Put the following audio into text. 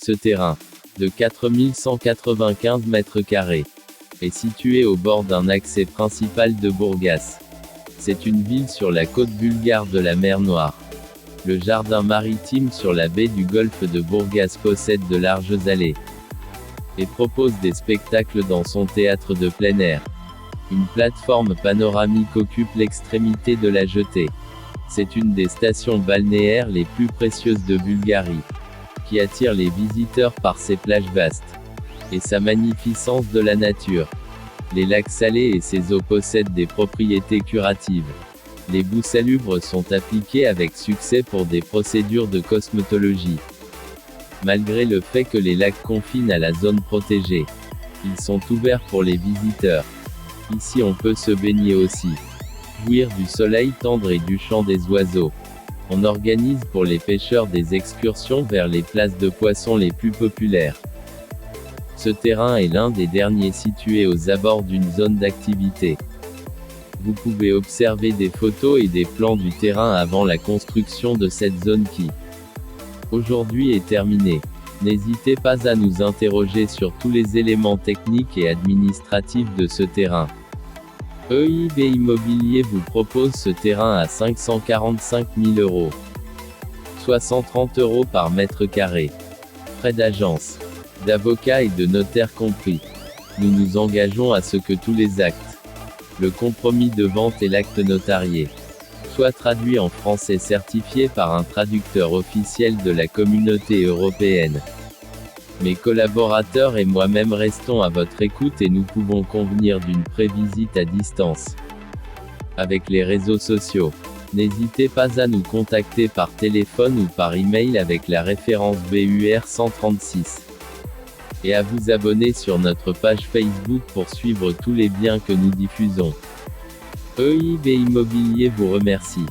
Ce terrain, de 4195 mètres carrés, est situé au bord d'un accès principal de Bourgas. C'est une ville sur la côte bulgare de la mer Noire. Le jardin maritime sur la baie du golfe de Bourgas possède de larges allées et propose des spectacles dans son théâtre de plein air. Une plateforme panoramique occupe l'extrémité de la jetée. C'est une des stations balnéaires les plus précieuses de Bulgarie, qui attire les visiteurs par ses plages vastes et sa magnificence de la nature. Les lacs salés et ses eaux possèdent des propriétés curatives. Les boues salubres sont appliquées avec succès pour des procédures de cosmétologie. Malgré le fait que les lacs confinent à la zone protégée, ils sont ouverts pour les visiteurs. Ici on peut se baigner aussi, jouir du soleil tendre et du chant des oiseaux. On organise pour les pêcheurs des excursions vers les places de poissons les plus populaires. Ce terrain est l'un des derniers situés aux abords d'une zone d'activité. Vous pouvez observer des photos et des plans du terrain avant la construction de cette zone qui, aujourd'hui, est terminée. N'hésitez pas à nous interroger sur tous les éléments techniques et administratifs de ce terrain. EIB Immobilier vous propose ce terrain à 545 000 €, soit 130 € par mètre carré. Frais d'agence, d'avocat et de notaire compris. Nous nous engageons à ce que tous les actes, le compromis de vente et l'acte notarié, soient traduits en français certifiés par un traducteur officiel de la Communauté européenne. Mes collaborateurs et moi-même restons à votre écoute et nous pouvons convenir d'une prévisite à distance. Avec les réseaux sociaux, n'hésitez pas à nous contacter par téléphone ou par email avec la référence BUR 136. Et à vous abonner sur notre page Facebook pour suivre tous les biens que nous diffusons. EIB Immobilier vous remercie.